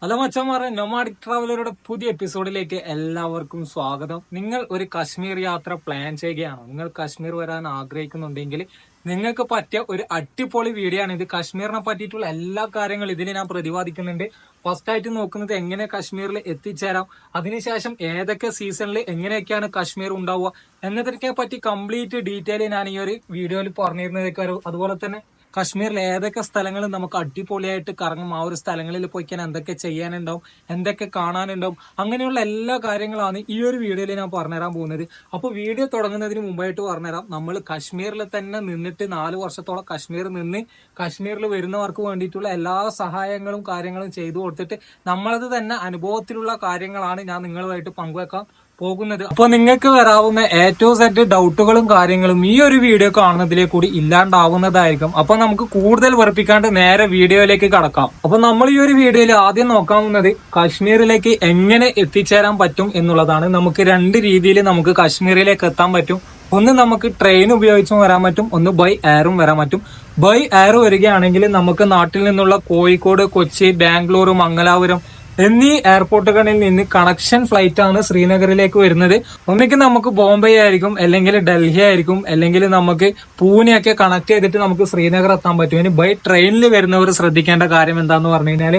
Hello മച്ചന്മാരെ, nomadic ട്രാവലറുടെ പുതിയ എപ്പിസോഡിലേക്ക് എല്ലാവർക്കും സ്വാഗതം. നിങ്ങൾ ഒരു കശ്മീർ യാത്ര പ്ലാൻ ചെയ്യുകയാണോ? നിങ്ങൾ കശ്മീർ വരാൻ ആഗ്രഹിക്കുന്നുണ്ടെങ്കിൽ നിങ്ങൾക്ക് പറ്റിയ ഒരു അടിപൊളി വീഡിയോ ആണ് ഇത്. കശ്മീരിനെ പറ്റിയിട്ടുള്ള എല്ലാ കാര്യങ്ങളും ഇതിൽ ഞാൻ പ്രതിപാദിക്കുന്നുണ്ട്. ഫസ്റ്റ് ആയിട്ട് നോക്കുന്നത് എങ്ങനെ കശ്മീരിൽ എത്തിച്ചേരാം, അതിനുശേഷം ഏതൊക്കെ സീസണിൽ എങ്ങനെയൊക്കെയാണ് കശ്മീർ ഉണ്ടാവുക എന്നതിനെ പറ്റി കംപ്ലീറ്റ് ഡീറ്റെയിൽ ഞാൻ ഈ ഒരു വീഡിയോയിൽ പറഞ്ഞിരുന്നതൊക്കെ. അതുപോലെ തന്നെ കശ്മീരിൽ ഏതൊക്കെ സ്ഥലങ്ങൾ നമുക്ക് അടിപൊളിയായിട്ട് കറങ്ങും, ആ ഒരു സ്ഥലങ്ങളിൽ പോയിക്കാൻ എന്തൊക്കെ ചെയ്യാനുണ്ടാവും, എന്തൊക്കെ കാണാനുണ്ടാവും, അങ്ങനെയുള്ള എല്ലാ കാര്യങ്ങളാണ് ഈ ഒരു വീഡിയോയിൽ ഞാൻ പറഞ്ഞുതരാൻ പോകുന്നത്. അപ്പോൾ വീഡിയോ തുടങ്ങുന്നതിന് മുമ്പായിട്ട് പറഞ്ഞുതരാം, നമ്മൾ കശ്മീരിൽ തന്നെ നിന്നിട്ട് 4 വർഷത്തോളം കശ്മീർ നിന്ന് കശ്മീരിൽ വരുന്നവർക്ക് വേണ്ടിയിട്ടുള്ള എല്ലാ സഹായങ്ങളും കാര്യങ്ങളും ചെയ്തു കൊടുത്തിട്ട് നമ്മളത് തന്നെ അനുഭവത്തിലുള്ള കാര്യങ്ങളാണ് ഞാൻ നിങ്ങളുമായിട്ട് പങ്കുവെക്കാൻ പോകുന്നത്. അപ്പൊ നിങ്ങൾക്ക് വരാവുന്ന ഏറ്റവും സെറ്റ് ഡൗട്ടുകളും കാര്യങ്ങളും ഈ ഒരു വീഡിയോ കാണുന്നതിലേ കൂടി ഇല്ലാണ്ടാവുന്നതായിരിക്കും. അപ്പൊ നമുക്ക് കൂടുതൽ വെറുപ്പിക്കാണ്ട് നേരെ വീഡിയോയിലേക്ക് കടക്കാം. അപ്പൊ നമ്മൾ ഈ ഒരു വീഡിയോയിൽ ആദ്യം നോക്കാവുന്നത് കശ്മീരിലേക്ക് എങ്ങനെ എത്തിച്ചേരാൻ പറ്റും എന്നുള്ളതാണ്. നമുക്ക് 2 രീതിയിൽ നമുക്ക് കശ്മീരിലേക്ക് എത്താൻ പറ്റും. ഒന്ന് നമുക്ക് ട്രെയിൻ ഉപയോഗിച്ചും വരാൻ പറ്റും, ഒന്ന് ബൈ എയറും വരാൻ പറ്റും. ബൈ എയർ വരികയാണെങ്കിൽ നമുക്ക് നാട്ടിൽ നിന്നുള്ള കോഴിക്കോട്, കൊച്ചി, ബാംഗ്ലൂർ, മംഗലാപുരം എന്നീ എയർപോർട്ടുകളിൽ നിന്ന് കണക്ഷൻ ഫ്ലൈറ്റ് ആണ് ശ്രീനഗറിലേക്ക് വരുന്നത്. ഒന്നിക്ക് നമുക്ക് ബോംബെ ആയിരിക്കും, അല്ലെങ്കിൽ ഡൽഹി ആയിരിക്കും, അല്ലെങ്കിൽ നമുക്ക് പൂനെയൊക്കെ കണക്ട് ചെയ്തിട്ട് നമുക്ക് ശ്രീനഗർ എത്താൻ പറ്റും. ഇനി ബൈ ട്രെയിനിൽ വരുന്നവർ ശ്രദ്ധിക്കേണ്ട കാര്യം എന്താന്ന് പറഞ്ഞു കഴിഞ്ഞാൽ,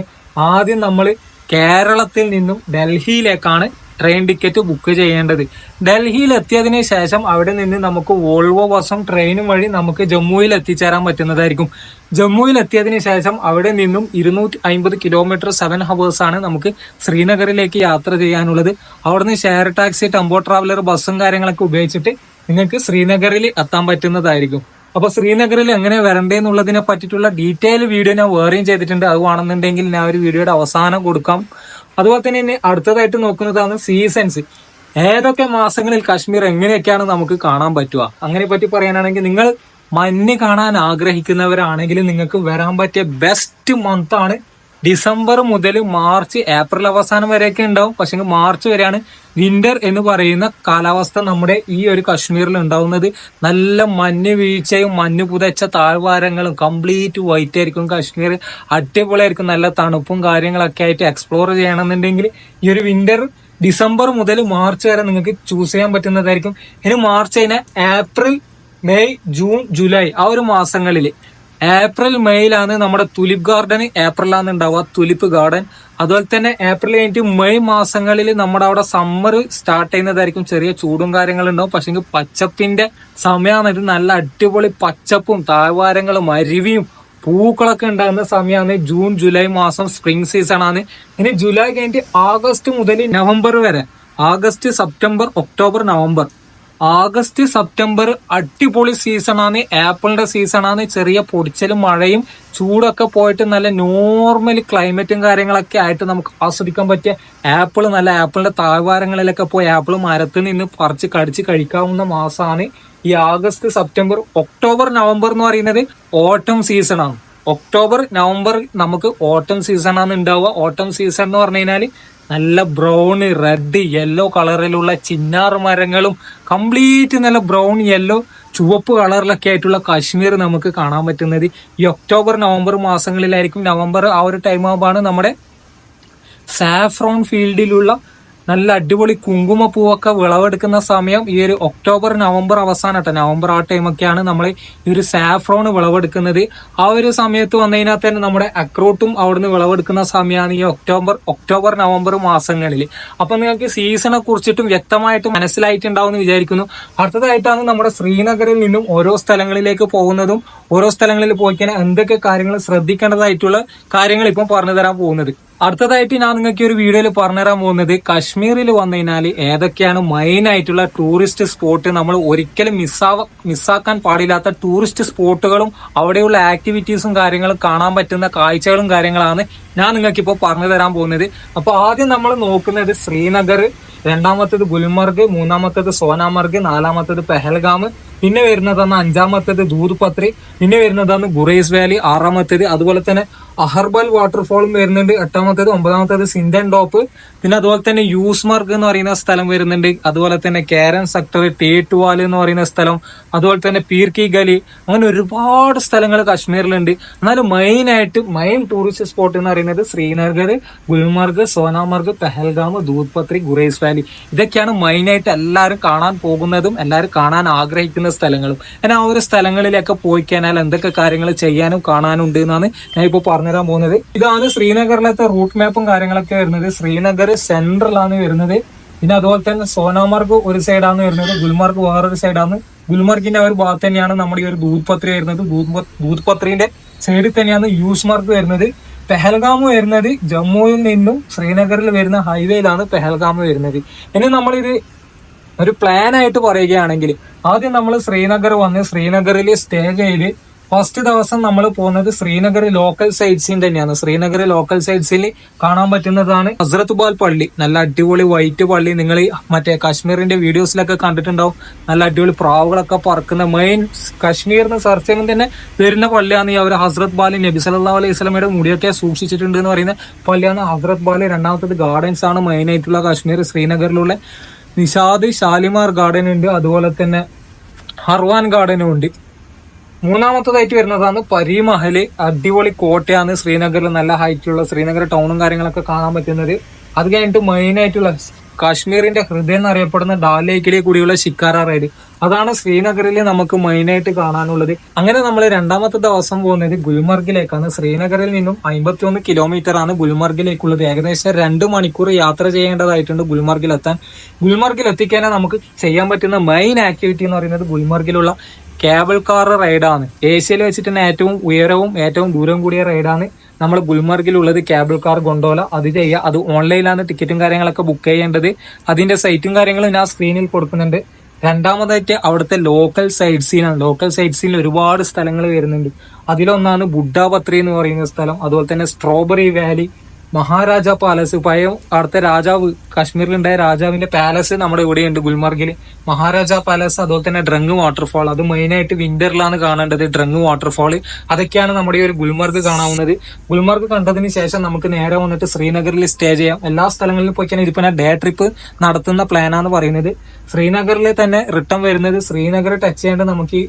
ആദ്യം നമ്മൾ കേരളത്തിൽ നിന്നും ഡൽഹിയിലേക്കാണ് ട്രെയിൻ ടിക്കറ്റ് ബുക്ക് ചെയ്യേണ്ടത്. ഡൽഹിയിൽ എത്തിയതിനു ശേഷം അവിടെ നിന്ന് നമുക്ക് വോൾവോ ബസും ട്രെയിനും വഴി നമുക്ക് ജമ്മുവിൽ എത്തിച്ചേരാൻ പറ്റുന്നതായിരിക്കും. ജമ്മുവിൽ എത്തിയതിനു ശേഷം അവിടെ നിന്നും 250 കിലോമീറ്റർ 7 ഹവേഴ്സ് ആണ് നമുക്ക് ശ്രീനഗറിലേക്ക് യാത്ര ചെയ്യാനുള്ളത്. അവിടുന്ന് ഷെയർ ടാക്സി, ടെമ്പോ ട്രാവലർ, ബസ്സും കാര്യങ്ങളൊക്കെ ഉപയോഗിച്ചിട്ട് നിങ്ങൾക്ക് ശ്രീനഗറിൽ എത്താൻ പറ്റുന്നതായിരിക്കും. അപ്പൊ ശ്രീനഗറിൽ എങ്ങനെ വരണ്ടേന്നുള്ളതിനെ പറ്റിയിട്ടുള്ള ഡീറ്റെയിൽ വീഡിയോ ഞാൻ വേറെയും ചെയ്തിട്ടുണ്ട്. അത് വേണമെന്നുണ്ടെങ്കിൽ ഞാൻ ഒരു വീഡിയോയുടെ അവസാനം കൊടുക്കാം. അതുപോലെ തന്നെ അടുത്തതായിട്ട് നോക്കുന്നതാണ് സീസൺസ്. ഏതൊക്കെ മാസങ്ങളിൽ കാശ്മീർ എങ്ങനെയൊക്കെയാണ് നമുക്ക് കാണാൻ പറ്റുക, അങ്ങനെ പറ്റി പറയാനാണെങ്കിൽ നിങ്ങൾ മഞ്ഞ് കാണാൻ ആഗ്രഹിക്കുന്നവരാണെങ്കിൽ നിങ്ങൾക്ക് വരാൻ പറ്റിയ ബെസ്റ്റ് മന്ത് ആണ് ഡിസംബർ മുതൽ മാർച്ച്, ഏപ്രിൽ അവസാനം വരെയൊക്കെ ഉണ്ടാവും. പക്ഷെ മാർച്ച് വരെയാണ് വിന്റർ എന്ന് പറയുന്ന കാലാവസ്ഥ നമ്മുടെ ഈ ഒരു കശ്മീരിൽ ഉണ്ടാവുന്നത്. നല്ല മഞ്ഞ് വീഴ്ചയും മഞ്ഞ് പുതച്ച താഴ്വാരങ്ങളും കംപ്ലീറ്റ് വൈറ്റ് ആയിരിക്കും. കശ്മീർ അടിപൊളിയായിരിക്കും. നല്ല തണുപ്പും കാര്യങ്ങളൊക്കെ ആയിട്ട് എക്സ്പ്ലോർ ചെയ്യണമെന്നുണ്ടെങ്കിൽ ഈ ഒരു വിന്റർ ഡിസംബർ മുതൽ മാർച്ച് വരെ നിങ്ങൾക്ക് ചൂസ് ചെയ്യാൻ പറ്റുന്നതായിരിക്കും. ഇനി മാർച്ച് കഴിഞ്ഞാൽ ഏപ്രിൽ, മെയ്, ജൂൺ, ജൂലൈ ആ ഒരു മാസങ്ങളിൽ, ഏപ്രിൽ മെയ്യിലാണ് നമ്മുടെ തുലിപ്പ് ഗാർഡൻ, ഏപ്രിലാണ് ഉണ്ടാവുക തുലിപ്പ് ഗാർഡൻ. അതുപോലെ തന്നെ ഏപ്രിൽ കഴിഞ്ഞിട്ട് മെയ് മാസങ്ങളിൽ നമ്മുടെ അവിടെ സമ്മർ സ്റ്റാർട്ട് ചെയ്യുന്നതായിരിക്കും. ചെറിയ ചൂടും കാര്യങ്ങളുണ്ടാവും, പക്ഷെ പച്ചപ്പിന്റെ സമയമാണ് ഇത്. നല്ല അടിപൊളി പച്ചപ്പും താഴ്വാരങ്ങളും അരുവിയും പൂക്കളൊക്കെ ഉണ്ടാകുന്ന സമയമാണ് ജൂൺ, ജൂലൈ മാസം, സ്പ്രിംഗ് സീസൺ ആണ്. ഇനി ജൂലൈ കഴിഞ്ഞിട്ട് ആഗസ്റ്റ് മുതൽ നവംബർ വരെ, August, September, October, November. August, September അടിപൊളി സീസണാണ്, ആപ്പിളിന്റെ സീസണാണ്. ചെറിയ പൊടിച്ചലും മഴയും ചൂടൊക്കെ പോയിട്ട് നല്ല നോർമൽ ക്ലൈമറ്റും കാര്യങ്ങളൊക്കെ ആയിട്ട് നമുക്ക് ആസ്വദിക്കാൻ പറ്റിയ ആപ്പിൾ, നല്ല ആപ്പിളിന്റെ താഴ്വാരങ്ങളിലൊക്കെ പോയി ആപ്പിൾ മരത്തിൽ നിന്ന് പറിച്ച് കടിച്ച് കഴിക്കാവുന്ന മാസമാണ് ഈ ആഗസ്റ്റ്, സെപ്റ്റംബർ. ഒക്ടോബർ, നവംബർ എന്ന് പറയുന്നത് ഓട്ടം സീസണാണ്. ഒക്ടോബർ, നവംബർ നമുക്ക് ഓട്ടം സീസണാണ് ഉണ്ടാവുക. ഓട്ടം സീസൺ എന്ന് പറഞ്ഞു കഴിഞ്ഞാൽ നല്ല ബ്രൗൺ, റെഡ്, യെല്ലോ കളറിലുള്ള ചിന്നാർ മരങ്ങളും കംപ്ലീറ്റ് നല്ല ബ്രൗൺ, യെല്ലോ, ചുവപ്പ് കളറിലൊക്കെ ആയിട്ടുള്ള കാശ്മീർ നമുക്ക് കാണാൻ പറ്റുന്നത് ഈ ഒക്ടോബർ, നവംബർ മാസങ്ങളിലായിരിക്കും. നവംബർ ആ ഒരു ടൈം ആകുമ്പോഴാണ് നമ്മുടെ സാഫ്രോൺ ഫീൽഡിലുള്ള നല്ല അടിപൊളി കുങ്കുമപ്പൂവൊക്കെ വിളവെടുക്കുന്ന സമയം. ഈ ഒരു ഒക്ടോബർ, നവംബർ അവസാനട്ടെ, നവംബർ ആ ടൈമൊക്കെയാണ് നമ്മൾ ഈ ഒരു സാഫ്രോൺ വിളവെടുക്കുന്നത്. ആ ഒരു സമയത്ത് വന്നു കഴിഞ്ഞാൽ തന്നെ നമ്മുടെ അക്രൂട്ടും അവിടുന്ന് വിളവെടുക്കുന്ന സമയമാണ് ഈ ഒക്ടോബർ, നവംബർ മാസങ്ങളിൽ. അപ്പൊ നിങ്ങൾക്ക് സീസണെ കുറിച്ചിട്ടും വ്യക്തമായിട്ട് മനസ്സിലായിട്ടുണ്ടാവും എന്ന് വിചാരിക്കുന്നു. അടുത്തതായിട്ടാണ് നമ്മുടെ ശ്രീനഗറിൽ നിന്നും ഓരോ സ്ഥലങ്ങളിലേക്ക് പോകുന്നതും ഓരോ സ്ഥലങ്ങളിൽ പോയിക്കാൻ എന്തൊക്കെ കാര്യങ്ങൾ ശ്രദ്ധിക്കേണ്ടതായിട്ടുള്ള കാര്യങ്ങൾ ഇപ്പം പറഞ്ഞു തരാൻ പോകുന്നത്. അടുത്തതായിട്ട് ഞാൻ നിങ്ങൾക്ക് ഒരു വീഡിയോയിൽ പറഞ്ഞുതരാൻ പോകുന്നത് കാശ്മീരിൽ വന്നു കഴിഞ്ഞാൽ ഏതൊക്കെയാണ് മെയിൻ ആയിട്ടുള്ള ടൂറിസ്റ്റ് സ്പോട്ട്, നമ്മൾ ഒരിക്കലും മിസ്സാക്കാൻ പാടില്ലാത്ത ടൂറിസ്റ്റ് സ്പോട്ടുകളും അവിടെയുള്ള ആക്ടിവിറ്റീസും കാര്യങ്ങളും കാണാൻ പറ്റുന്ന കാഴ്ചകളും കാര്യങ്ങളാണ് ഞാൻ നിങ്ങൾക്ക് ഇപ്പോൾ പറഞ്ഞു തരാൻ പോകുന്നത്. അപ്പൊ ആദ്യം നമ്മൾ നോക്കുന്നത് ശ്രീനഗർ, രണ്ടാമത്തേത് ഗുൽമർഗ്, മൂന്നാമത്തേത് സോനാമർഗ്, നാലാമത്തേത് പെഹൽഗാം, പിന്നെ വരുന്നതാണ് 5-ാമത്തേത് ദൂദ് പത്രി, പിന്നെ വരുന്നതാണ് ഗുറേസ് വാലി, 6-ാമത്തേത്. അതുപോലെ തന്നെ അഹർബൽ വാട്ടർഫോളും വരുന്നുണ്ട്. 8ാമത്തേത് 9ാമത്തേത് സിന്തൻ ടോപ്പ്. പിന്നെ അതുപോലെ തന്നെ യൂസ്മർഗ് എന്ന് പറയുന്ന സ്ഥലം വരുന്നുണ്ട്. അതുപോലെ തന്നെ കാരൻ സെക്ടർ, ടേറ്റുവാൽ എന്ന് പറയുന്ന സ്ഥലം, അതുപോലെ തന്നെ പീർ കി ഗലി, അങ്ങനെ ഒരുപാട് സ്ഥലങ്ങൾ കാശ്മീരിലുണ്ട്. എന്നാലും മെയിൻ ടൂറിസ്റ്റ് സ്പോട്ട് എന്ന് പറയുന്നത് ശ്രീനഗർ, ഗുൽമർഗ്, സോനാമർഗ്, പെഹൽഗാം, ദൂദ് പത്രി, ഗുറേസ് വാലി. ഇതൊക്കെയാണ് മെയിനായിട്ട് എല്ലാവരും കാണാൻ പോകുന്നതും എല്ലാവരും കാണാൻ ആഗ്രഹിക്കുന്ന സ്ഥലങ്ങളും. ആ ഒരു സ്ഥലങ്ങളിലൊക്കെ പോയി കഴിഞ്ഞാൽ എന്തൊക്കെ കാര്യങ്ങൾ ചെയ്യാനും കാണാനും ഉണ്ട് എന്നാണ് ഞാൻ ഇപ്പോൾ പറഞ്ഞുതരാൻ പോകുന്നത്. ഇതാണ് ശ്രീനഗറിലത്തെ റൂട്ട് മാപ്പും കാര്യങ്ങളൊക്കെ വരുന്നത്. ശ്രീനഗർ സെൻട്രലാണ് വരുന്നത്. പിന്നെ അതുപോലെ തന്നെ സോനാമർഗ് ഒരു സൈഡാണ് വരുന്നത്, ഗുൽമർഗ് വേറൊരു സൈഡാണ്. ഗുൽമർഗിന്റെ ഒരു ഭാഗത്ത് തന്നെയാണ് നമ്മുടെ ഈ ഒരു ദൂദ് പത്രി വരുന്നത്. ദൂദ് പത്രിന്റെ സൈഡിൽ തന്നെയാണ് യൂസ്മർഗ് വരുന്നത്. പെഹൽഗാം വരുന്നത് ജമ്മുവിൽ നിന്നും ശ്രീനഗറിൽ വരുന്ന ഹൈവേയിലാണ് പെഹൽഗാം വരുന്നത്. ഇനി നമ്മളിത് ഒരു പ്ലാൻ ആയിട്ട് പറയുകയാണെങ്കിൽ ആദ്യം നമ്മൾ ശ്രീനഗർ വന്ന് ശ്രീനഗറിൽ സ്റ്റേ ചെയ്ത് ഫസ്റ്റ് ദിവസം നമ്മൾ പോകുന്നത് ശ്രീനഗർ ലോക്കൽ സൈറ്റ്സിൽ തന്നെയാണ്. ശ്രീനഗർ ലോക്കൽ സൈറ്റ്സിൽ കാണാൻ പറ്റുന്നതാണ് ഹസ്രത്ത് ബാൽ പള്ളി. നല്ല അടിപൊളി വൈറ്റ് പള്ളി. നിങ്ങൾ മറ്റേ കാശ്മീരിന്റെ വീഡിയോസിലൊക്കെ കണ്ടിട്ടുണ്ടാവും. നല്ല അടിപൊളി പ്രാവുകളൊക്കെ പറക്കുന്ന മെയിൻ കാശ്മീരിന് സെർച്ച് ചെയ്യുമ്പോൾ തന്നെ വരുന്ന പള്ളിയാണ് ഈ ഒരു ഹസ്രത്ത് ബാൽ. നബി സല്ലല്ലാഹു അലൈഹി വസല്ലമയുടെ മുടിയൊക്കെ സൂക്ഷിച്ചിട്ടുണ്ട് എന്ന് പറയുന്ന പള്ളിയാണ് ഹസ്രത്ത് ബാൽ. രണ്ടാമത്തത് ഗാർഡൻസ് ആണ് മെയിൻ ആയിട്ടുള്ള കാശ്മീർ ശ്രീനഗറിലുള്ള. നിഷാദ്, ഷാലിമാർ ഗാർഡൻ ഉണ്ട്, അതുപോലെ തന്നെ ഹർവാൻ ഗാർഡനും ഉണ്ട്. മൂന്നാമത്തതായിട്ട് വരുന്നതാണ് പരിമഹല്. അടിപൊളി കോട്ടയാണ് ശ്രീനഗറിൽ, നല്ല ഹൈറ്റുള്ള ശ്രീനഗർ ടൗണും കാര്യങ്ങളൊക്കെ കാണാൻ പറ്റുന്നത്. അത് കഴിഞ്ഞിട്ട് മെയിൻ ആയിട്ടുള്ള കാശ്മീരിന്റെ ഹൃദയം എന്നറിയപ്പെടുന്ന ഡാൽ ലേക്കിലേക്ക് കൂടിയുള്ള ഷിക്കാര റൈഡ്, അതാണ് ശ്രീനഗറിൽ നമുക്ക് മെയിൻ ആയിട്ട് കാണാനുള്ളത്. അങ്ങനെ നമ്മൾ രണ്ടാമത്തെ ദിവസം പോകുന്നത് ഗുൽമർഗിലേക്കാണ്. ശ്രീനഗറിൽ നിന്നും 51 കിലോമീറ്റർ ആണ് ഗുൽമർഗിലേക്കുള്ളത്. ഏകദേശം 2 മണിക്കൂർ യാത്ര ചെയ്യേണ്ടതായിട്ടുണ്ട് ഗുൽമർഗിൽ എത്താൻ. ഗുൽമർഗിൽ എത്തിക്കാനാണ് നമുക്ക് ചെയ്യാൻ പറ്റുന്ന മെയിൻ ആക്ടിവിറ്റി എന്ന് പറയുന്നത് ഗുൽമർഗിലുള്ള കേബിൾ കാർ റൈഡാണ്. ഏഷ്യയിൽ വെച്ചിട്ട് തന്നെ ഏറ്റവും ഉയരവും ഏറ്റവും ദൂരം കൂടിയ റൈഡാണ് നമ്മൾ ഗുൽമർഗിലുള്ളത്. കേബിൾ കാർ ഗൊണ്ടോല അത് ചെയ്യുക. അത് ഓൺലൈനിലാണ് ടിക്കറ്റും കാര്യങ്ങളൊക്കെ ബുക്ക് ചെയ്യേണ്ടത്. അതിന്റെ സൈറ്റും കാര്യങ്ങളും ഞാൻ സ്ക്രീനിൽ കൊടുക്കുന്നുണ്ട്. രണ്ടാമതായിട്ട് അവിടുത്തെ ലോക്കൽ സൈറ്റ് സീനാണ്. ലോക്കൽ സൈറ്റ് സീനിൽ ഒരുപാട് സ്ഥലങ്ങൾ വരുന്നുണ്ട്. അതിലൊന്നാണ് ബുഡ്ഡ പത്രി എന്ന് പറയുന്ന സ്ഥലം. അതുപോലെ തന്നെ സ്ട്രോബെറി വാലി, മഹാരാജ പാലസ്, പഴയ അവിടുത്തെ രാജാവ്, കാശ്മീരിലുണ്ടായ രാജാവിന്റെ പാലസ് നമ്മുടെ ഇവിടെയുണ്ട് ഗുൽമർഗിൽ, മഹാരാജ പാലസ്. അതുപോലെ തന്നെ ഡ്രങ് വാട്ടർഫാൾ, അത് മെയിനായിട്ട് വിന്ററിലാണ് കാണേണ്ടത്. ഡ്രങ് വാട്ടർഫാൾ അതൊക്കെയാണ് നമ്മുടെ ഈ ഒരു ഗുൽമർഗ് കാണാവുന്നത്. ഗുൽമർഗ് കണ്ടതിന് ശേഷം നമുക്ക് നേരെ വന്നിട്ട് ശ്രീനഗറിൽ സ്റ്റേ ചെയ്യാം. എല്ലാ സ്ഥലങ്ങളിലും പോയിക്കാൻ ഇതിപ്പോ ഞാൻ ഡേ ട്രിപ്പ് നടത്തുന്ന പ്ലാനാണ് പറയുന്നത്. ശ്രീനഗറിൽ തന്നെ റിട്ടേൺ വരുന്നത്. ശ്രീനഗർ ടച്ച് ചെയ്യേണ്ട നമുക്ക്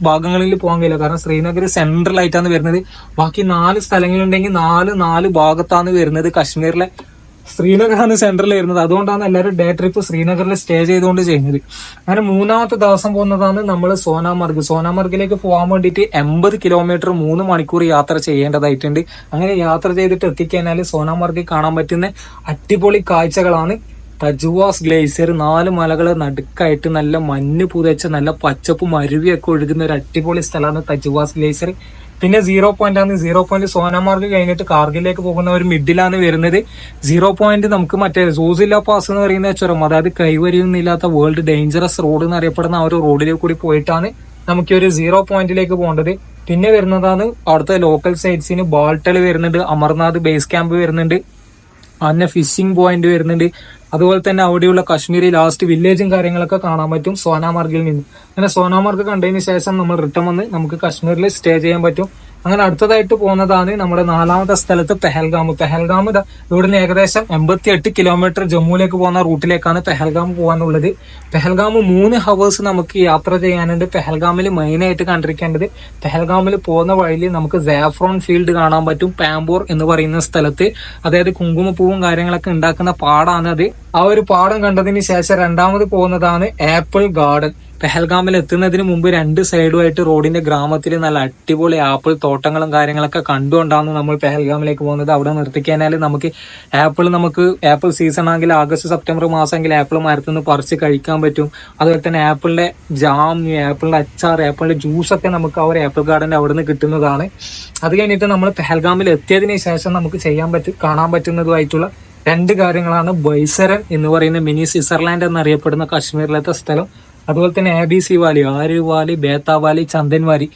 ഭാഗങ്ങളിൽ പോകാൻ കഴിയില്ല, കാരണം ശ്രീനഗർ സെൻട്രൽ ആയിട്ടാണ് വരുന്നത്. ബാക്കി 4 സ്ഥലങ്ങളുണ്ടെങ്കിൽ നാല് ഭാഗത്താണ് വരുന്നത്. കാശ്മീരിലെ ശ്രീനഗറാണ് സെൻട്രൽ വരുന്നത്. അതുകൊണ്ടാണ് എല്ലാവരും ഡേ ട്രിപ്പ് ശ്രീനഗറിൽ സ്റ്റേ ചെയ്തുകൊണ്ട് ചെയ്യുന്നത്. അങ്ങനെ മൂന്നാമത്തെ ദിവസം പോകുന്നതാണ് നമ്മൾ സോനാമർഗ്. സോനാമർഗിലേക്ക് പോകാൻ വേണ്ടിയിട്ട് 80 കിലോമീറ്റർ 3 മണിക്കൂർ യാത്ര ചെയ്യേണ്ടതായിട്ടുണ്ട്. അങ്ങനെ യാത്ര ചെയ്തിട്ട് എത്തിക്കഴിഞ്ഞാൽ സോനാമർഗിൽ കാണാൻ പറ്റുന്ന അടിപൊളി കാഴ്ചകളാണ് തജുവാസ് ഗ്ലേസിയർ. 4 മലകളെ നടുക്കായിട്ട് നല്ല മഞ്ഞ് പുതച്ച നല്ല പച്ചപ്പും അരുവിയൊക്കെ ഒഴുകുന്ന ഒരു അടിപൊളി സ്ഥലമാണ് തജുവാസ് ഗ്ലേസിയർ. പിന്നെ 0 പോയിന്റ് ആണ്. 0 പോയിന്റ് സോനാമാർഗ് കഴിഞ്ഞിട്ട് കാർഗിലേക്ക് പോകുന്ന ഒരു മിഡിലാണ് വരുന്നത്. 0 പോയിന്റ് നമുക്ക് മറ്റേ സൂസില്ല പാസ് എന്ന് പറയുന്ന ചുരം, അതായത് കൈവരിയൊന്നുമില്ലാത്ത വേൾഡ് ഡേഞ്ചറസ് റോഡ് എന്നറിയപ്പെടുന്ന ആ ഒരു റോഡിലേക്ക് കൂടി പോയിട്ടാണ് നമുക്ക് ഒരു 0 പോയിന്റിലേക്ക് പോകേണ്ടത്. പിന്നെ വരുന്നതാണ് അവിടുത്തെ ലോക്കൽ സൈറ്റ്സിന്. ബാൾട്ടൽ വരുന്നുണ്ട്, അമർനാഥ് ബേസ് ക്യാമ്പ് വരുന്നുണ്ട്, അന്നെ ഫിഷിംഗ് പോയിന്റ് വരുന്നുണ്ട്. അതുപോലെ തന്നെ അവിടെയുള്ള കാശ്മീരി ലാസ്റ്റ് വില്ലേജും കാര്യങ്ങളൊക്കെ കാണാൻ പറ്റും സോനാമാർഗിൽ നിന്ന്. അങ്ങനെ സോനാമാർഗ് കണ്ടതിന് ശേഷം നമ്മൾ റിട്ടേൺ വന്ന് നമുക്ക് കാശ്മീരിൽ സ്റ്റേ ചെയ്യാൻ പറ്റും. അങ്ങനെ അടുത്തതായിട്ട് പോകുന്നതാണ് നമ്മുടെ 4ാമത്തെ സ്ഥലത്ത് പെഹൽഗാം. പെഹൽഗാം ഇവിടുന്ന് ഏകദേശം 88 കിലോമീറ്റർ ജമ്മുവിലേക്ക് പോകുന്ന റൂട്ടിലേക്കാണ് പെഹൽഗാം പോകാനുള്ളത്. പെഹൽഗാം 3 ഹവേഴ്സ് നമുക്ക് യാത്ര ചെയ്യാനുണ്ട്. പെഹൽഗാമിൽ മെയിനായിട്ട് കണ്ടിരിക്കേണ്ടത്, പെഹൽഗാമിൽ പോകുന്ന വഴിയിൽ നമുക്ക് സാഫ്രോൺ ഫീൽഡ് കാണാൻ പറ്റും. പാമ്പോർ എന്ന് പറയുന്ന സ്ഥലത്ത്, അതായത് കുങ്കുമപ്പൂവും കാര്യങ്ങളൊക്കെ ഉണ്ടാക്കുന്ന പാടാണ് അത്. ആ ഒരു പാടം കണ്ടതിന് ശേഷം രണ്ടാമത് പോകുന്നതാണ് ആപ്പിൾ ഗാർഡൻ. പെഹൽഗാമിൽ എത്തുന്നതിന് മുമ്പ് 2 സൈഡുമായിട്ട് റോഡിന്റെ ഗ്രാമത്തിൽ നല്ല അടിപൊളി ആപ്പിൾ തോട്ടങ്ങളും കാര്യങ്ങളൊക്കെ കണ്ടുകൊണ്ടാണ് നമ്മൾ പെഹൽഗാമിലേക്ക് പോകുന്നത്. അവിടെ നിർത്തിക്കഴിഞ്ഞാൽ നമുക്ക് ആപ്പിൾ സീസൺ ആണെങ്കിൽ ആഗസ്റ്റ് സെപ്റ്റംബർ മാസമെങ്കിൽ ആപ്പിൾ മരത്തുനിന്ന് പറിച്ച് കഴിക്കാൻ പറ്റും. അതുപോലെ തന്നെ ആപ്പിളിന്റെ ജാം, ആപ്പിളിന്റെ അച്ചാർ, ആപ്പിളിന്റെ ജ്യൂസ് ഒക്കെ നമുക്ക് ആ ഒരു ആപ്പിൾ ഗാർഡന്റെ അവിടെ നിന്ന് കിട്ടുന്നതാണ്. അത് കഴിഞ്ഞിട്ട് നമ്മൾ പെഹൽഗാമിൽ എത്തിയതിനു ശേഷം നമുക്ക് കാണാൻ പറ്റുന്നതുമായിട്ടുള്ള 2 കാര്യങ്ങളാണ്. ബൈസരൻ എന്ന് പറയുന്ന മിനി സ്വിറ്റ്സർലാൻഡ് എന്നറിയപ്പെടുന്ന കാശ്മീരിലത്തെ സ്ഥലം. അതുപോലെ തന്നെ ABC വാലി, ആര് വാലി, ബേത്ത വാലി, ചന്ദൻ വാലി.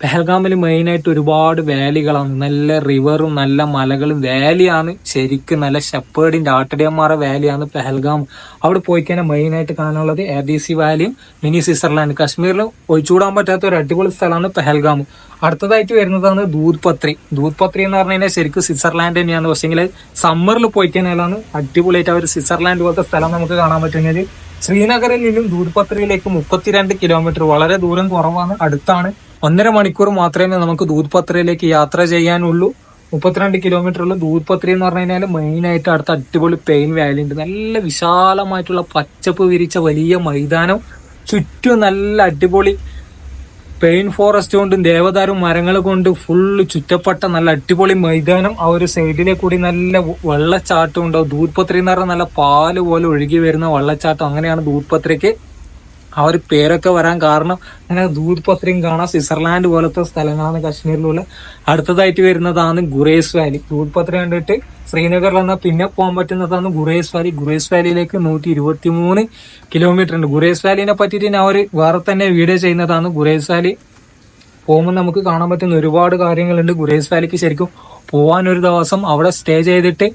പെഹൽഗാമിൽ മെയിനായിട്ട് ഒരുപാട് വാലികളാണ്, നല്ല റിവറും നല്ല മലകളും വാലിയാണ്. ശരിക്കും നല്ല ഷെപ്പേർഡിന്റെ ആട്ടിടയന്മാരുടെ വാലിയാണ് പെഹൽഗാം. അവിടെ പോയി കഴിഞ്ഞാൽ മെയിനായിട്ട് കാണാനുള്ളത് ABC വാലിയും മിനി സ്വിറ്റ്സർലാൻഡ്. കാശ്മീരിൽ ഒഴിച്ചുകൂടാൻ പറ്റാത്ത ഒരു അടിപൊളി സ്ഥലമാണ് പെഹൽഗാം. അടുത്തതായിട്ട് വരുന്നതാണ് ദൂദ് പത്രി. ദൂദ് പത്രി എന്ന് പറഞ്ഞു കഴിഞ്ഞാൽ ശരിക്കും സ്വിറ്റ്സർലാൻഡ് തന്നെയാണ്. പക്ഷെങ്കിൽ സമ്മറിൽ പോയി കഴിഞ്ഞാലാണ് അടിപൊളിയായിട്ട് അവർ സ്വിറ്റ്സർലാൻഡ് പോലത്തെ സ്ഥലം നമുക്ക് കാണാൻ പറ്റുന്നത്. ശ്രീനഗറിൽ നിന്നും ദൂദ് പത്രിയിലേക്ക് 32 കിലോമീറ്റർ, വളരെ ദൂരം കുറവാണ്, അടുത്താണ്. 1.5 മണിക്കൂർ മാത്രമേ നമുക്ക് ദൂദ് പത്രിയിലേക്ക് യാത്ര ചെയ്യാനുള്ളൂ. 32 കിലോമീറ്റർ ഉള്ള ദൂദ് പത്രി എന്ന് പറഞ്ഞു കഴിഞ്ഞാൽ മെയിനായിട്ട് അടുത്ത അടിപൊളി പെയിൻ വാലി ഉണ്ട്. നല്ല വിശാലമായിട്ടുള്ള പച്ചപ്പ് വിരിച്ച വലിയ മൈതാനം, ചുറ്റും നല്ല അടിപൊളി പെയിൻ ഫോറസ്റ്റ് കൊണ്ടും ദേവദാരും മരങ്ങൾ കൊണ്ട് ഫുള്ള് ചുറ്റപ്പെട്ട നല്ല അടിപൊളി മൈതാനം. ആ ഒരു സൈഡിലെ കൂടി നല്ല വെള്ളച്ചാട്ടം ഉണ്ടാവും. ദൂദ് പത്രി എന്ന് പറഞ്ഞാൽ നല്ല പാല് പോലെ ഒഴുകി വരുന്ന വെള്ളച്ചാട്ടം. അങ്ങനെയാണ് ദൂദ് പത്രിക്ക് ആ ഒരു പേരൊക്കെ വരാൻ കാരണം. അങ്ങനെ ദൂദ് പത്രിയും കാണാം. സ്വിറ്റ്സർലാൻഡ് പോലത്തെ സ്ഥലങ്ങളാണ് കാശ്മീരിലുള്ള. അടുത്തതായിട്ട് വരുന്നതാണ് ഗുറേസ് വാലി. ദൂദ് പത്രി കണ്ടിട്ട് ശ്രീനഗറിൽ വന്നാൽ പിന്നെ പോകാൻ പറ്റുന്നതാണ് ഗുറേസ് വാലി. ഗുറേസ് വാലിയിലേക്ക് 123 കിലോമീറ്റർ ഉണ്ട്. ഗുറേസ് വാലിനെ പറ്റിയിട്ട് ഞാൻ ഒരു വേറെ തന്നെ വീഡിയോ ചെയ്യുന്നതാണ്. ഗുറേസ് വാലി പോകുമ്പോൾ നമുക്ക് കാണാൻ പറ്റുന്ന ഒരുപാട് കാര്യങ്ങളുണ്ട്. ഗുറേസ് വാലിക്ക് ശരിക്കും പോകാൻ ഒരു ദിവസം അവിടെ സ്റ്റേ ചെയ്തിട്ട്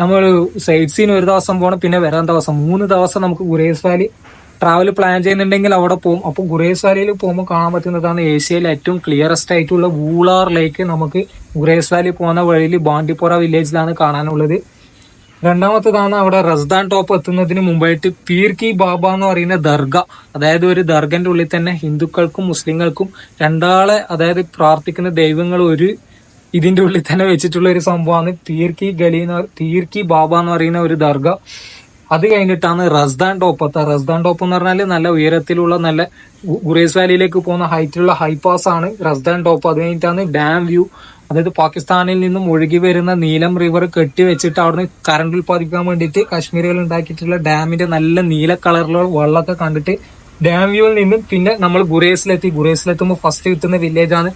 നമ്മൾ സൈറ്റ് സീൻ ഒരു ദിവസം പോകണം, പിന്നെ വരാൻ ദിവസം 3 ദിവസം നമുക്ക് ഗുറേസ് വാലി ട്രാവൽ പ്ലാൻ ചെയ്യുന്നുണ്ടെങ്കിൽ അവിടെ പോകും. അപ്പോൾ ഗുറേസ് വാലിയിൽ പോകുമ്പോൾ കാണാൻ പറ്റുന്നതാണ് ഏഷ്യയിലെ ഏറ്റവും ക്ലിയറസ്റ്റ് ആയിട്ടുള്ള വൂളാർ ലേക്ക്. നമുക്ക് ഗുറേസ് വാലി പോകുന്ന വഴിയിൽ ബാണ്ടിപ്പോറ വില്ലേജിലാണ് കാണാനുള്ളത്. രണ്ടാമത്തേതാണ് അവിടെ റസ്ദാൻ ടോപ്പ് എത്തുന്നതിന് മുമ്പായിട്ട് പീർ കി ബാബ എന്ന് പറയുന്ന ദർഗ, അതായത് ഒരു ദർഗന്റെ ഉള്ളിൽ തന്നെ ഹിന്ദുക്കൾക്കും മുസ്ലിങ്ങൾക്കും രണ്ടാളെ അതായത് പ്രാർത്ഥിക്കുന്ന ദൈവങ്ങൾ ഒരു ഇതിന്റെ ഉള്ളിൽ തന്നെ വെച്ചിട്ടുള്ള ഒരു സംഭവമാണ് പീർ കി ബാബ എന്ന് പറയുന്ന ഒരു ദർഗ. അത് കഴിഞ്ഞിട്ടാണ് റസ്ദാൻ ടോപ്പ് എത്തുക. റസ്ദാൻ ടോപ്പ് എന്ന് പറഞ്ഞാൽ നല്ല ഉയരത്തിലുള്ള നല്ല ഗുറേസ് വാലിയിലേക്ക് പോകുന്ന ഹൈറ്റിലുള്ള ഹൈപാസ് ആണ് റസ്ദാൻ ടോപ്പ്. അത് കഴിഞ്ഞിട്ടാണ് ഡാം വ്യൂ, അതായത് പാകിസ്ഥാനിൽ നിന്നും ഒഴുകി വരുന്ന നീലം റിവർ കെട്ടി വെച്ചിട്ട് അവിടുന്ന് കറണ്ട് ഉൽപ്പാദിക്കാൻ വേണ്ടിയിട്ട് കാശ്മീരികൾ ഉണ്ടാക്കിയിട്ടുള്ള ഡാമിന്റെ നല്ല നീല കളറിലുള്ള വെള്ളമൊക്കെ കണ്ടിട്ട് ഡാം വ്യൂവിൽ നിന്നും പിന്നെ നമ്മൾ ഗുറേസിലെത്തുമ്പോൾ ഫസ്റ്റ് കിട്ടുന്ന വില്ലേജാണ്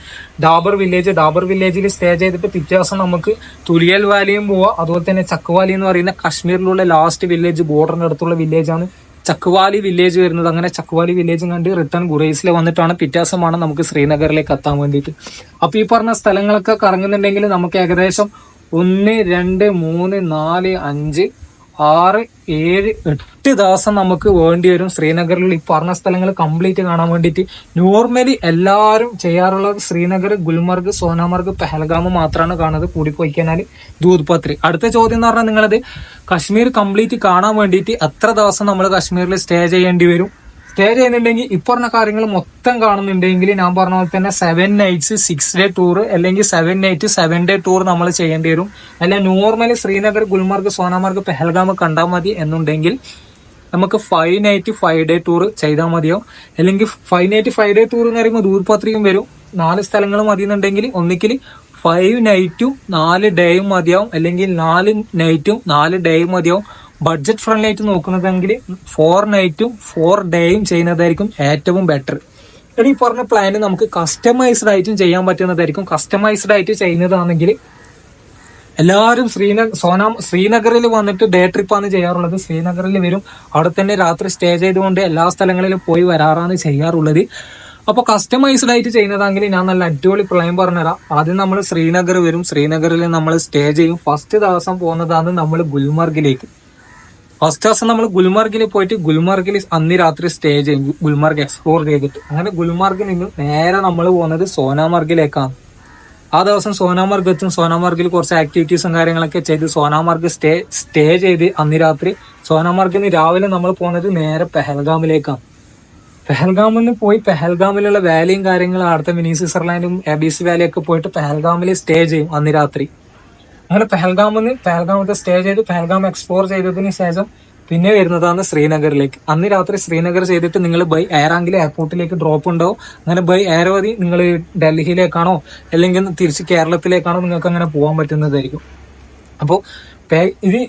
ഡാബർ വില്ലേജ്. ഡാബർ വില്ലേജിൽ സ്റ്റേ ചെയ്തിട്ട് പിറ്റേ ദിവസം നമുക്ക് തുലിയൽ വാലിയും പോവാം. അതുപോലെ തന്നെ ചക്വാലി എന്ന് പറയുന്ന കാശ്മീരിലുള്ള ലാസ്റ്റ് വില്ലേജ്, ബോർഡറിന്റെ അടുത്തുള്ള വില്ലേജാണ് ചക്വാലി വില്ലേജ് വരുന്നത്. അങ്ങനെ ചക്വാലി വില്ലേജും കണ്ട് റിട്ടേൺ ഗുറേസിൽ വന്നിട്ടാണ് പിറ്റേ ദിവസമാണ് നമുക്ക് ശ്രീനഗറിലേക്ക് എത്താൻ വേണ്ടിയിട്ട്. അപ്പൊ ഈ പറഞ്ഞ സ്ഥലങ്ങളൊക്കെ കറങ്ങുന്നുണ്ടെങ്കിൽ നമുക്ക് ഏകദേശം 1, 2, 3, 4, 5, 6, 7, 8 ദിവസം നമുക്ക് വേണ്ടി വരും ശ്രീനഗറിൽ ഈ പറഞ്ഞ സ്ഥലങ്ങൾ കംപ്ലീറ്റ് കാണാൻ വേണ്ടിയിട്ട്. നോർമലി എല്ലാവരും ചെയ്യാറുള്ളത് ശ്രീനഗർ, ഗുൽമർഗ്, സോനാമർഗ്, പെഹൽഗാം മാത്രമാണ് കാണുന്നത്, കൂടിപ്പോയി കഴിഞ്ഞാൽ ദൂദ് പത്രി. അടുത്ത ചോദ്യം എന്ന് പറഞ്ഞാൽ നിങ്ങളത് കശ്മീർ കംപ്ലീറ്റ് കാണാൻ വേണ്ടിയിട്ട് എത്ര ദിവസം നമ്മൾ കശ്മീരിൽ സ്റ്റേ ചെയ്യേണ്ടി വരും? സ്റ്റേ ചെയ്യുന്നുണ്ടെങ്കിൽ ഈ പറഞ്ഞ കാര്യങ്ങൾ മൊത്തം കാണുന്നുണ്ടെങ്കിൽ ഞാൻ പറഞ്ഞ പോലെ തന്നെ 7 nights 6 day ടൂർ അല്ലെങ്കിൽ 7 night 7 day ടൂർ നമ്മൾ ചെയ്യേണ്ടി വരും. അല്ല നോർമലി ശ്രീനഗർ, ഗുൽമർഗ്, സോനാമർഗ്, പെഹൽഗാം കണ്ടാൽ മതി എന്നുണ്ടെങ്കിൽ നമുക്ക് 5 night 5 day ടൂർ ചെയ്താൽ മതിയോ. അല്ലെങ്കിൽ 5 night 5 day ടൂർ എന്ന് പറയുമ്പോൾ ദൂദ് പത്രിയും വരും. 4 സ്ഥലങ്ങൾ മതി എന്നുണ്ടെങ്കിൽ ഒന്നിക്കൽ 5 night 4 day മതിയാവും, അല്ലെങ്കിൽ 4 night 4 day മതിയാവും. ബഡ്ജറ്റ് ഫ്രണ്ട്ലി ആയിട്ട് നോക്കുന്നതെങ്കിൽ 4 night 4 day ചെയ്യുന്നതായിരിക്കും ഏറ്റവും ബെറ്റർ. ഈ പറഞ്ഞ പ്ലാന് നമുക്ക് കസ്റ്റമൈസ്ഡ് ആയിട്ടും ചെയ്യാൻ പറ്റുന്നതായിരിക്കും. കസ്റ്റമൈസ്ഡ് ആയിട്ട് ചെയ്യുന്നതാണെങ്കിൽ എല്ലാവരും ശ്രീനഗറിൽ വന്നിട്ട് ഡേ ട്രിപ്പാണ് ചെയ്യാറുള്ളത്. ശ്രീനഗറിൽ വരും, അവിടെ തന്നെ രാത്രി സ്റ്റേ ചെയ്തുകൊണ്ട് എല്ലാ സ്ഥലങ്ങളിലും പോയി വരാറാണ് ചെയ്യാറുള്ളത്. അപ്പൊ കസ്റ്റമൈസ്ഡ് ആയിട്ട് ചെയ്യുന്നതാണെങ്കിൽ ഞാൻ നല്ല അടിപൊളി പ്ലാൻ പറഞ്ഞുതരാം. ആദ്യം നമ്മൾ ശ്രീനഗർ വരും, ശ്രീനഗറിൽ നമ്മൾ സ്റ്റേ ചെയ്യും. ഫസ്റ്റ് ദിവസം പോകുന്നതാണ് നമ്മൾ ഗുൽമർഗിലേക്ക്. ഫസ്റ്റ് ദിവസം നമ്മൾ ഗുൽമർഗിൽ പോയിട്ട് ഗുൽമർഗിൽ അന്ന് രാത്രി സ്റ്റേ ചെയ്യും, ഗുൽമർഗ് എക്സ്പ്ലോർ ചെയ്തിട്ട്. അങ്ങനെ ഗുൽമർഗിൽ നിന്ന് നേരെ നമ്മൾ പോകുന്നത് സോനാമർഗിലേക്കാണ്. ആ ദിവസം സോനാമർഗ് എത്തും. സോനാമർഗിൽ കുറച്ച് ആക്ടിവിറ്റീസും കാര്യങ്ങളൊക്കെ ചെയ്ത് സോനാമർഗ് സ്റ്റേ ചെയ്ത് അന്ന് രാത്രി സോനാമർഗിന് രാവിലെ നമ്മൾ പോകുന്നത് നേരെ പെഹൽഗാമിലേക്കാണ്. പെഹൽഗാമിൽ നിന്ന് പോയി പെഹൽഗാമിലുള്ള വാലിയും കാര്യങ്ങളും അവിടുത്തെ മിനി സ്വിറ്റ്സർലാൻഡും ABC വാലിയൊക്കെ പോയിട്ട് പെഹൽഗാമിൽ സ്റ്റേ ചെയ്യും അന്ന് രാത്രി. അങ്ങനെ പെഹൽഗാമിൽ സ്റ്റേ ചെയ്ത് പെഹൽഗാം എക്സ്പ്ലോർ ചെയ്തതിന് ശേഷം പിന്നെ വരുന്നതാണ് ശ്രീനഗറിലേക്ക്. അന്ന് രാത്രി ശ്രീനഗർ ചെയ്തിട്ട് നിങ്ങൾ ബൈ എയർ ആണെങ്കിൽ എയർപോർട്ടിലേക്ക് ഡ്രോപ്പ് ഉണ്ടാവും. അങ്ങനെ ബൈ എയർ മതി നിങ്ങൾ ഡൽഹിയിലേക്കാണോ അല്ലെങ്കിൽ തിരിച്ച് കേരളത്തിലേക്കാണോ നിങ്ങൾക്ക് അങ്ങനെ പോകാൻ പറ്റുന്നതായിരിക്കും. അപ്പോൾ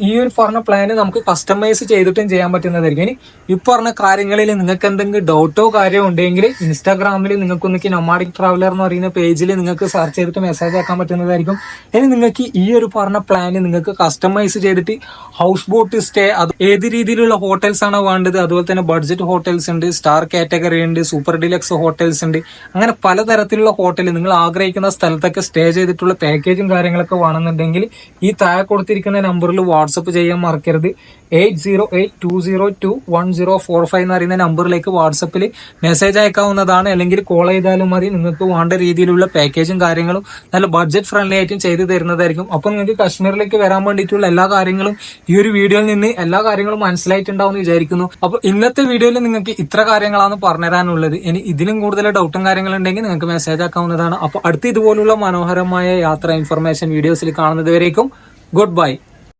ഈ ഒരു പറഞ്ഞ പ്ലാന് നമുക്ക് കസ്റ്റമൈസ് ചെയ്തിട്ടും ചെയ്യാൻ പറ്റുന്നതായിരിക്കും. ഇനി ഈ പറഞ്ഞ കാര്യങ്ങളിൽ നിങ്ങൾക്ക് എന്തെങ്കിലും ഡൗട്ടോ കാര്യമോ ഉണ്ടെങ്കിൽ ഇൻസ്റ്റാഗ്രാമിൽ നിങ്ങൾക്ക് നൊമാഡിക് ട്രാവലർ എന്ന് പറയുന്ന പേജിൽ നിങ്ങൾക്ക് സെർച്ച് ചെയ്തിട്ട് മെസ്സേജ് ആക്കാൻ പറ്റുന്നതായിരിക്കും. ഇനി നിങ്ങൾക്ക് ഈ ഒരു പറഞ്ഞ പ്ലാന് നിങ്ങൾക്ക് കസ്റ്റമൈസ് ചെയ്തിട്ട് ഹൗസ് ബോട്ട് സ്റ്റേ, അത് ഏത് രീതിയിലുള്ള ഹോട്ടൽസ് ആണ് വേണ്ടത്, അതുപോലെ തന്നെ ബഡ്ജറ്റ് ഹോട്ടൽസ് ഉണ്ട്, സ്റ്റാർ കാറ്റഗറി ഉണ്ട്, സൂപ്പർ ഡിലക്സ് ഹോട്ടൽസ് ഉണ്ട്, അങ്ങനെ പലതരത്തിലുള്ള ഹോട്ടൽ നിങ്ങൾ ആഗ്രഹിക്കുന്ന സ്ഥലത്തൊക്കെ സ്റ്റേ ചെയ്തിട്ടുള്ള പാക്കേജും കാര്യങ്ങളൊക്കെ വേണമെന്നുണ്ടെങ്കിൽ ഈ താഴെ കൊടുത്തിരിക്കുന്ന നമ്പറിൽ വാട്സപ്പ് ചെയ്യാൻ മറക്കരുത്. 8082021045 എന്ന് പറയുന്ന നമ്പറിലേക്ക് വാട്സപ്പിൽ മെസ്സേജ് അയക്കാവുന്നതാണ്. അല്ലെങ്കിൽ കോൾ ചെയ്താലും മതി. നിങ്ങൾക്ക് വേണ്ട രീതിയിലുള്ള പാക്കേജും കാര്യങ്ങളും നല്ല ബഡ്ജറ്റ് ഫ്രണ്ട്ലി ആയിട്ടും ചെയ്തു തരുന്നതായിരിക്കും. അപ്പൊ നിങ്ങൾക്ക് കാശ്മീരിലേക്ക് വരാൻ വേണ്ടിയിട്ടുള്ള എല്ലാ കാര്യങ്ങളും ഈ ഒരു വീഡിയോയിൽ നിന്ന് എല്ലാ കാര്യങ്ങളും മനസ്സിലായിട്ടുണ്ടാവും എന്ന് വിചാരിക്കുന്നു. അപ്പൊ ഇന്നത്തെ വീഡിയോയിൽ നിങ്ങൾക്ക് ഇത്ര കാര്യങ്ങളാണ് പറഞ്ഞുതരാനുള്ളത്. ഇനി ഇതിലും കൂടുതൽ ഡൗട്ടും കാര്യങ്ങളുണ്ടെങ്കിൽ നിങ്ങൾക്ക് മെസ്സേജ് ആക്കാവുന്നതാണ്. അപ്പൊ അടുത്ത ഇതുപോലുള്ള മനോഹരമായ യാത്രാ ഇൻഫർമേഷൻ വീഡിയോസിൽ കാണുന്നത് വരേക്കും ഗുഡ് ബൈ.